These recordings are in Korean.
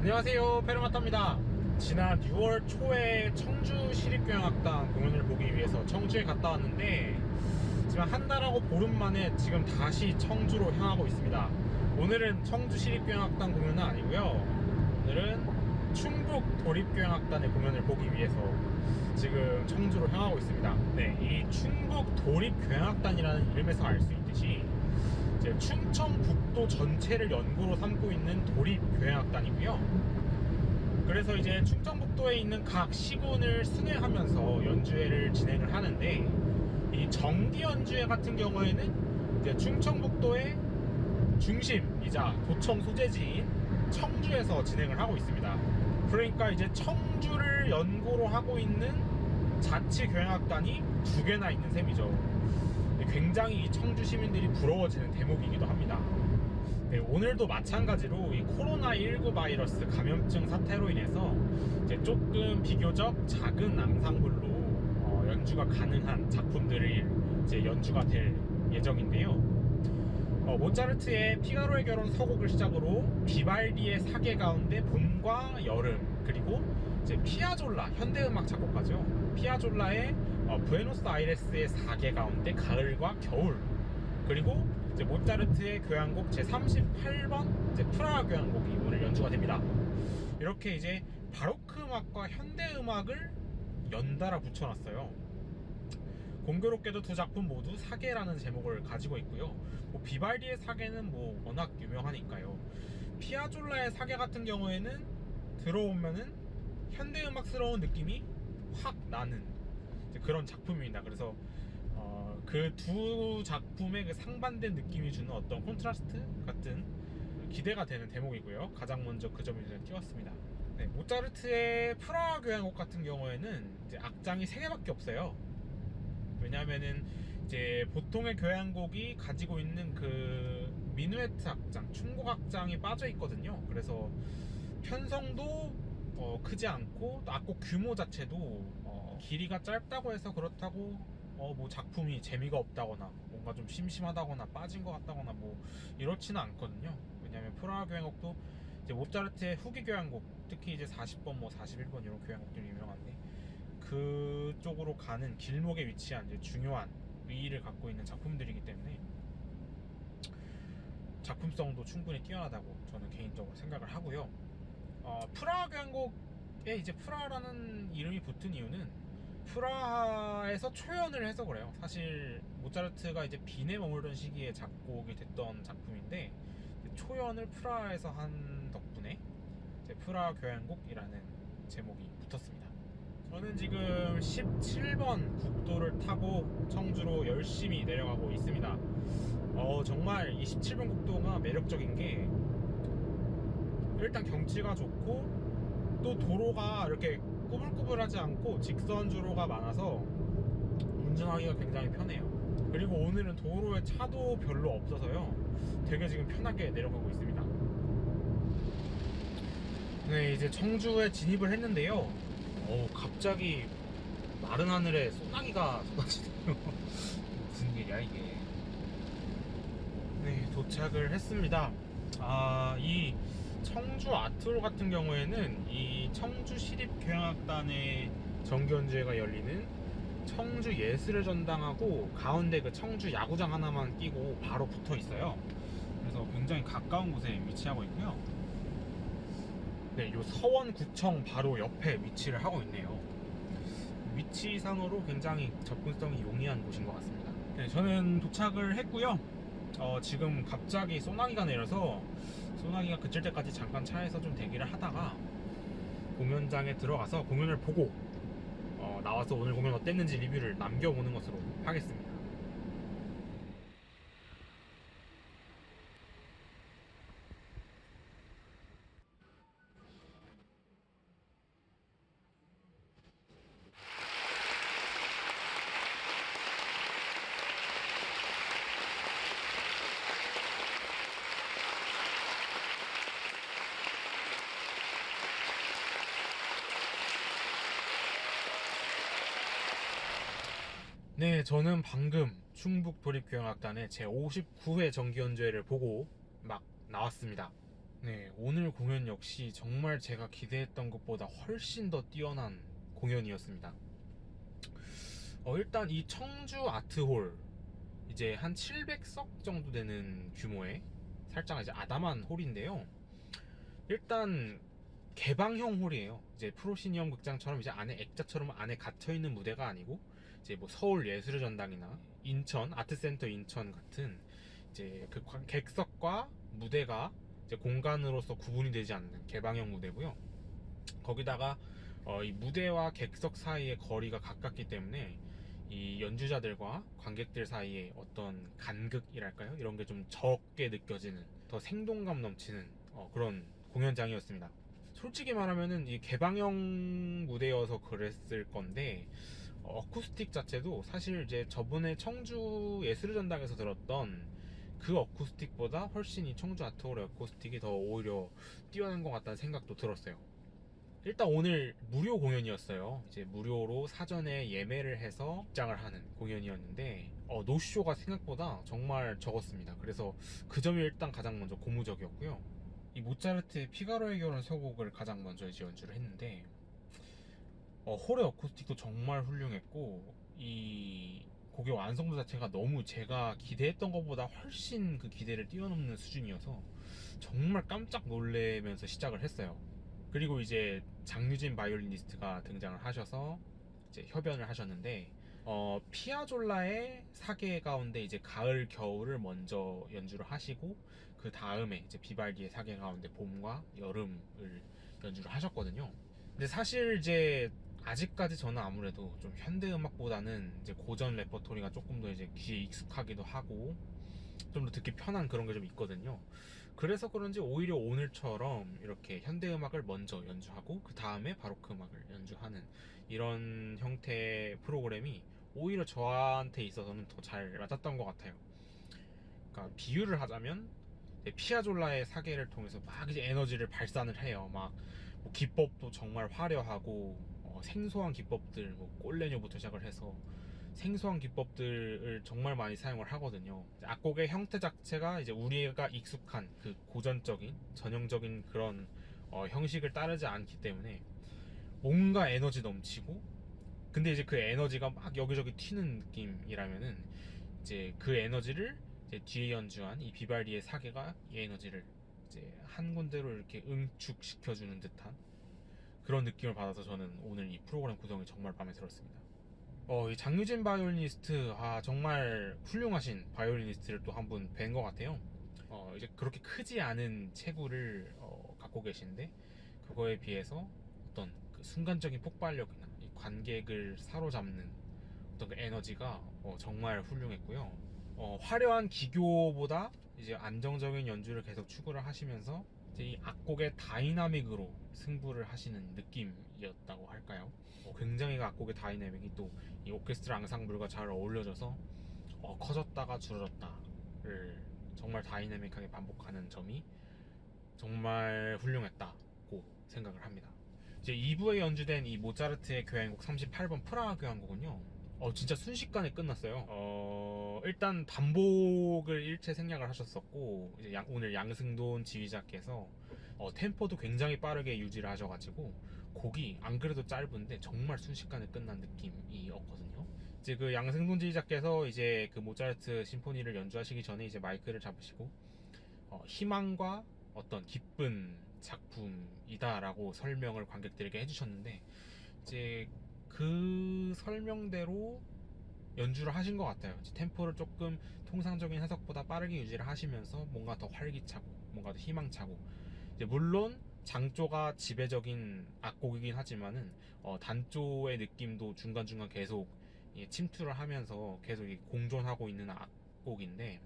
안녕하세요, 페르마타입니다. 지난 6월 초에 청주 시립교향악단 공연을 보기 위해서 청주에 갔다 왔는데 지금 한 달하고 보름 만에 지금 다시 청주로 향하고 있습니다. 오늘은 청주 시립교향악단 공연은 아니고요, 오늘은 충북 도립교향악단의 공연을 보기 위해서 지금 청주로 향하고 있습니다. 네, 이 충북 도립교향악단이라는 이름에서 알 수 있듯이 이제 충청북도 전체를 연고로 삼고 있는 도립교향악단이고요. 그래서 이제 충청북도에 있는 각 시군을 순회하면서 연주회를 진행을 하는데, 이 정기 연주회 같은 경우에는 이제 충청북도의 중심이자 도청 소재지인 청주에서 진행을 하고 있습니다. 그러니까 이제 청주를 연고로 하고 있는 자치교향악단이 두 개나 있는 셈이죠. 굉장히 이 청주 시민들이 부러워지는 대목이기도 합니다. 네, 오늘도 마찬가지로 이 코로나19 바이러스 감염증 사태로 인해서 이제 조금 비교적 작은 앙상블로 연주가 가능한 작품들이 이제 연주가 될 예정인데요. 모차르트의 피가로의 결혼 서곡을 시작으로 비발디의 사계 가운데 봄과 여름, 그리고 이제 피아졸라, 현대음악 작곡가죠, 피아졸라의 부에노스아이레스의 사계 가운데 가을과 겨울, 그리고 이제 모차르트의 교향곡 제38번 이제 프라하 교향곡이 오늘 연주가 됩니다. 이렇게 이제 바로크 음악과 현대 음악을 연달아 붙여놨어요. 공교롭게도 두 작품 모두 사계라는 제목을 가지고 있고요. 비발디의 사계는 워낙 유명하니까요. 피아졸라의 사계 같은 경우에는 들어오면은 현대음악스러운 느낌이 확 나는 그런 작품입니다. 그래서 그 두 작품의 그 상반된 느낌이 주는 어떤 콘트라스트 같은 기대가 되는 대목이고요. 가장 먼저 그 점을 눈에 띄웠습니다. 네, 모차르트의 프라하 교향곡 같은 경우에는 이제 악장이 3개밖에 없어요. 왜냐하면은 이제 보통의 교향곡이 가지고 있는 그 미누에트 악장, 충곡 악장이 빠져 있거든요. 그래서 편성도 크지 않고, 또 악곡 규모 자체도 길이가 짧다고 해서 그렇다고 작품이 재미가 없다거나 뭔가 좀 심심하다거나 빠진 것 같다거나 이렇지는 않거든요. 왜냐하면 프라하 교향곡도 이제 모차르트의 후기 교향곡, 특히 이제 40번 41번 이런 교향곡들이 유명한데, 그쪽으로 가는 길목에 위치한 이제 중요한 의의를 갖고 있는 작품들이기 때문에 작품성도 충분히 뛰어나다고 저는 개인적으로 생각을 하고요. 프라하 교향곡에 이제 프라하라는 이름이 붙은 이유는 프라하에서 초연을 해서 그래요. 사실 모차르트가 이제 빈에 머물던 시기에 작곡이 됐던 작품인데, 초연을 프라하에서 한 덕분에 이제 프라하 교향곡이라는 제목이 붙었습니다. 저는 지금 17번 국도를 타고 청주로 열심히 내려가고 있습니다. 정말 이 17번 국도가 매력적인 게, 일단 경치가 좋고, 또 도로가 이렇게 꾸불꾸불하지 않고 직선주로가 많아서 운전하기가 굉장히 편해요. 그리고 오늘은 도로에 차도 별로 없어서요, 되게 지금 편하게 내려가고 있습니다. 네, 이제 청주에 진입을 했는데요. 갑자기 마른 하늘에 소나기가 쏟아지네요. 무슨 일이야 이게. 네, 도착을 했습니다. 이 청주 아트홀 같은 경우에는 이 청주 시립교향악단의 정기연주회가 열리는 청주 예술의 전당하고 가운데 그 청주 야구장 하나만 끼고 바로 붙어 있어요. 그래서 굉장히 가까운 곳에 위치하고 있고요. 네, 요 서원구청 바로 옆에 위치를 하고 있네요. 위치상으로 굉장히 접근성이 용이한 곳인 것 같습니다. 네, 저는 도착을 했고요. 지금 갑자기 소나기가 내려서 소나기가 그칠 때까지 잠깐 차에서 좀 대기를 하다가 공연장에 들어가서 공연을 보고 나와서 오늘 공연 어땠는지 리뷰를 남겨보는 것으로 하겠습니다. 네, 저는 방금 충북 도립교향악단의 제 59회 정기연주회를 보고 막 나왔습니다. 네, 오늘 공연 역시 정말 제가 기대했던 것보다 훨씬 더 뛰어난 공연이었습니다. 일단 이 청주 아트홀 이제 한 700석 정도 되는 규모의 살짝 이제 아담한 홀인데요. 일단 개방형 홀이에요. 이제 프로시니엄 극장처럼 이제 안에 액자처럼 안에 갇혀 있는 무대가 아니고 이제 뭐 서울 예술의 전당이나 인천 아트센터 인천 같은 이제 그 객석과 무대가 이제 공간으로서 구분이 되지 않는 개방형 무대고요. 거기다가 이 무대와 객석 사이의 거리가 가깝기 때문에 이 연주자들과 관객들 사이에 어떤 간극이랄까요? 이런 게 좀 적게 느껴지는 더 생동감 넘치는 그런 공연장이었습니다. 솔직히 말하면은 이 개방형 무대여서 그랬을 건데 어쿠스틱 자체도 사실 이제 저번에 청주 예술의 전당에서 들었던 그 어쿠스틱보다 훨씬 이 청주 아트홀의 어쿠스틱이 더 오히려 뛰어난 것 같다는 생각도 들었어요. 일단 오늘 무료 공연이었어요. 이제 무료로 사전에 예매를 해서 입장을 하는 공연이었는데 노쇼가 생각보다 정말 적었습니다. 그래서 그 점이 일단 가장 먼저 고무적이었고요. 이 모차르트의 피가로의 결혼 서곡을 가장 먼저 이제 연주를 했는데 홀의 어쿠스틱도 정말 훌륭했고 이 곡의 완성도 자체가 너무 제가 기대했던 것보다 훨씬 그 기대를 뛰어넘는 수준이어서 정말 깜짝 놀래면서 시작을 했어요. 그리고 이제 장유진 바이올리니스트가 등장을 하셔서 이제 협연을 하셨는데 피아졸라의 사계 가운데 이제 가을 겨울을 먼저 연주를 하시고 그 다음에 이제 비발디의 사계 가운데 봄과 여름을 연주를 하셨거든요. 근데 사실 이제 아직까지 저는 아무래도 좀 현대 음악보다는 이제 고전 레퍼토리가 조금 더 이제 귀에 익숙하기도 하고 좀 더 듣기 편한 그런 게 좀 있거든요. 그래서 그런지 오히려 오늘처럼 이렇게 현대 음악을 먼저 연주하고 그 다음에 바로크 음악을 연주하는 이런 형태의 프로그램이 오히려 저한테 있어서는 더 잘 맞았던 것 같아요. 그러니까 비유를 하자면 피아졸라의 사계를 통해서 막 이제 에너지를 발산을 해요. 막뭐 기법도 정말 화려하고 생소한 기법들, 뭐 꼴레뇨부터 시작을 해서 생소한 기법들을 정말 많이 사용을 하거든요. 악곡의 형태 자체가 이제 우리가 익숙한 그 고전적인 전형적인 그런 형식을 따르지 않기 때문에 뭔가 에너지 넘치고, 근데 이제 그 에너지가 막 여기저기 튀는 느낌이라면은 이제 그 에너지를 이제 뒤에 연주한 이 비발디의 사계가 이 에너지를 이제 한 군데로 이렇게 응축시켜주는 듯한 그런 느낌을 받아서 저는 오늘 이 프로그램 구성이 정말 마음에 들었습니다. 이 장유진 바이올리니스트, 정말 훌륭하신 바이올리니스트를 또 한 분 뵌 것 같아요. 이제 그렇게 크지 않은 체구를 갖고 계신데 그거에 비해서 어떤 그 순간적인 폭발력이나 이 관객을 사로잡는 어떤 그 에너지가 정말 훌륭했고요. 화려한 기교보다 이제 안정적인 연주를 계속 추구를 하시면서 이제 이 악곡의 다이나믹으로 승부를 하시는 느낌이었다고 할까요? 굉장히 그 악곡의 다이나믹이 또 이 오케스트라 앙상블과 잘 어울려져서 커졌다가 줄어졌다를 정말 다이나믹하게 반복하는 점이 정말 훌륭했다고 생각을 합니다. 이제 2부에 연주된 이 모차르트의 교향곡 38번 프라하 교향곡은요, 진짜 순식간에 끝났어요. 일단 반복을 일체 생략을 하셨었고 이제 오늘 양승돈 지휘자께서 템포도 굉장히 빠르게 유지를 하셔가지고 곡이 안 그래도 짧은데 정말 순식간에 끝난 느낌이었거든요. 이제 그 양승돈 지휘자께서 이제 그 모차르트 심포니를 연주하시기 전에 이제 마이크를 잡으시고 희망과 어떤 기쁜 작품이다라고 설명을 관객들에게 해주셨는데 이제 그 설명대로 연주를 하신 것 같아요. 템포를 조금 통상적인 해석보다 빠르게 유지를 하시면서 뭔가 더 활기차고 뭔가 더 희망차고, 이제 물론 장조가 지배적인 악곡이긴 하지만은 단조의 느낌도 중간중간 계속 침투를 하면서 계속 공존하고 있는 악곡인데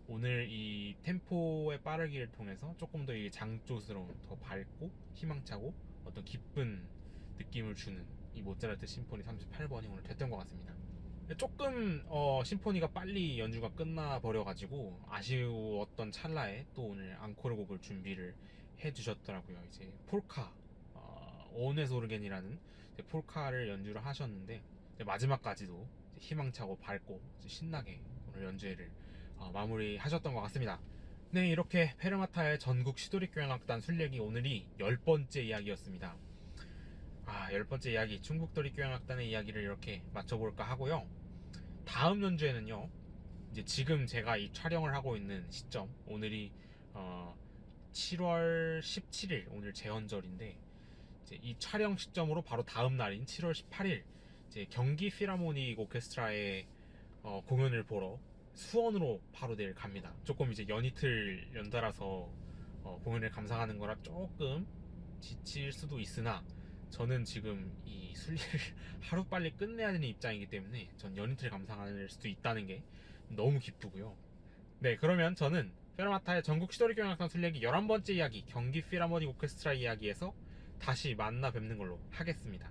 오늘 이 템포의 빠르기를 통해서 조금 더 이 장조스러운 더 밝고 희망차고 어떤 기쁜 느낌을 주는 이 모차르트 심포니 38번이 오늘 됐던 것 같습니다. 조금 심포니가 빨리 연주가 끝나버려가지고 아쉬웠던 찰나에 또 오늘 앙코르 곡을 준비를 해주셨더라고요. 이제 폴카 오네소르겐이라는 폴카를 연주를 하셨는데 마지막까지도 희망차고 밝고 신나게 오늘 연주회를 마무리하셨던 것 같습니다. 네, 이렇게 페르마타의 전국 시도리교향악단 순례기 오늘이 10번째 이야기였습니다. 10번째 이야기, 충북도리교향악단의 이야기를 이렇게 맞춰볼까 하고요. 다음 연주에는요, 이제 지금 제가 이 촬영을 하고 있는 시점, 오늘이 7월 17일, 오늘 제헌절인데, 이제 이 촬영 시점으로 바로 다음 날인 7월 18일, 이제 경기 필하모닉 오케스트라의 공연을 보러 수원으로 바로 내일 갑니다. 조금 이제 연이틀 연달아서 공연을 감상하는 거라 조금 지칠 수도 있으나 저는 지금 이 순리를 하루빨리 끝내야 되는 입장이기 때문에 전 연이틀 감상할 수도 있다는 게 너무 기쁘고요. 네, 그러면 저는 페르마타의 전국 시도리교향악단 순례기 11번째 이야기 경기 필하모닉 오케스트라 이야기에서 다시 만나 뵙는 걸로 하겠습니다.